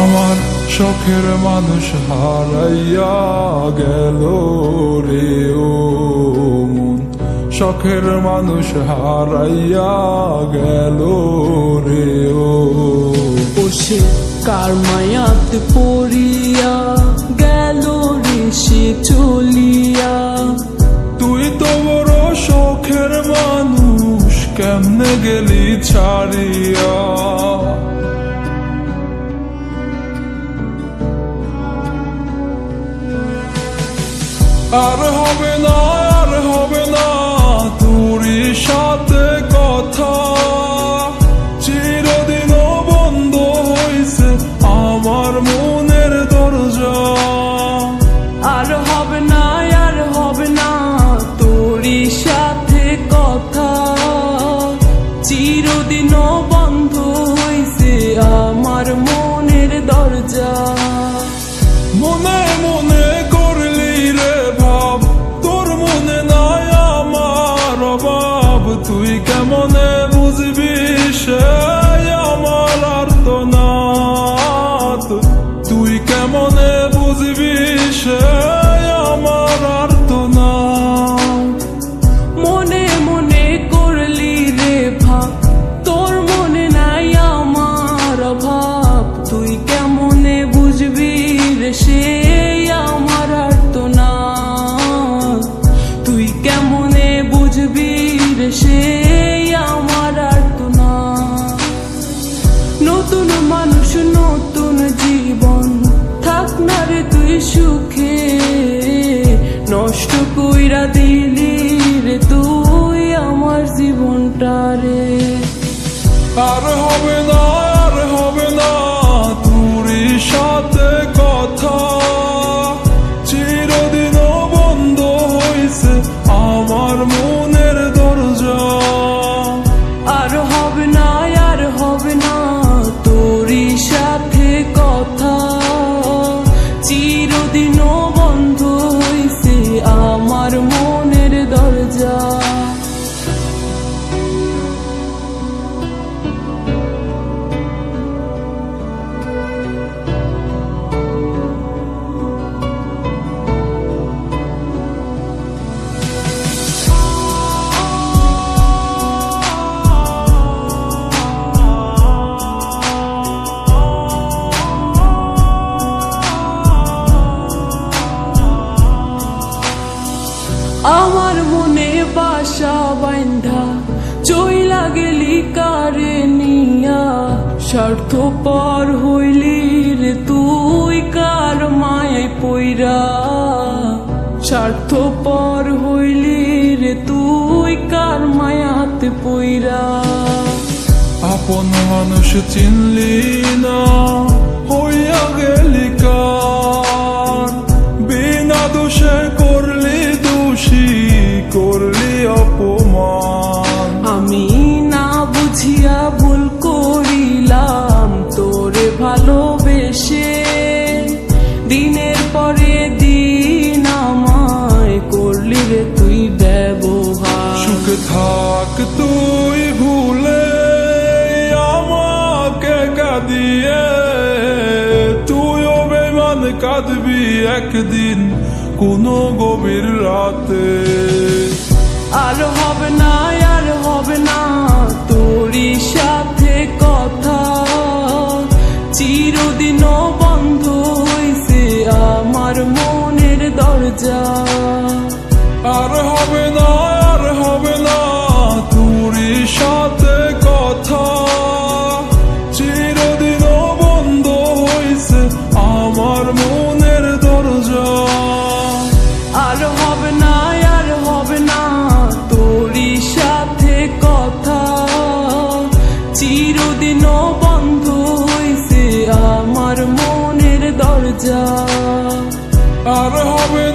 আমার শখের মানুষ হারাইয়া গেল রে ও মন, শখের মানুষ হারাইয়া গেল রে ও। সে কার মায়াতে পড়িয়া গেল রে সে চলিয়া। তুই তো বড় শখের মানুষ, কেমনে গেলি ছাড়িয়া। আর হবে না, আর হবে না তোরই সাথে কথা, চিরদিনও বন্ধ হইছে আমার মনের দরজা। আর হবে না, আর হবে না তোরই সাথে কথা, চিরদিনও বন্ধ হইছে আমার মনের দরজা। মনে মনে করলি রে ভাব, তোর মনে নাই আমার অভাব। তুই কেমনে বুঝবি সে আমার আর্তনাদ, তুই কেমনে বুঝবি সে আমার আর্তনাদ। মনে মনে করলি রে ভাব, তোর মনে নাই আমার অভাব। তুই কেমনে বুঝবি রে সে আমার আর্তনাদ, তুই কেমনে বুঝবি রে সে আমার আর্তনাদ। নতুন মানুষ নতুন জীবন, থাক না রে তুই সুখে, নষ্ট কইরা দিলি রে তুই আমার জীবনটা রে। আর হবে না, আর হবে না তোরই সাথে কথা, চিরদিনও বন্ধ হইছে আমার মনের দরজা। আর হবে না, আর হবে না তোরই সাথে কথা, চিরদিনও বন্ধ হইছে আমার মনের দরজা। আমার মনে বাসা বাইন্ধা চইলা গেলি কারে নিয়া, স্বার্থপর হইলি রে তুই কার মায়ায় পইরা। স্বার্থপর হইলি রে তুই কার মায়াতে পইরা। আপন মানুষ চিনলি না, হইয়া গেলি কার, বিনা দোষে করলি দোষী, করলি অপমান। আমি না বুঝিয়া ভুল করিলাম তোরে ভালোবেসে, দিনের পরে দিন আমায় করলি রে তুই ব্যবহার। সুখে থাক তুই ভুলে আমাকে কাঁদিয়ে, তুইও বেমান কাঁদবি একদিন কোনো গভীর রাতে। আর হবে না, আর হবে না তোরই সাথে কথা, চিরদিনও বন্ধ হইছে আমার মনের দরজা। আর হবে না, আর হবে না তোরই সাথে কথা, চিরদিনও বন্ধ হইছে আমার মনের দরজা। আর হবে না, আর হবে না তোরই সাথে কথা, চিরদিনও বন্ধ হইছে আমার মনের দরজা। আর হবে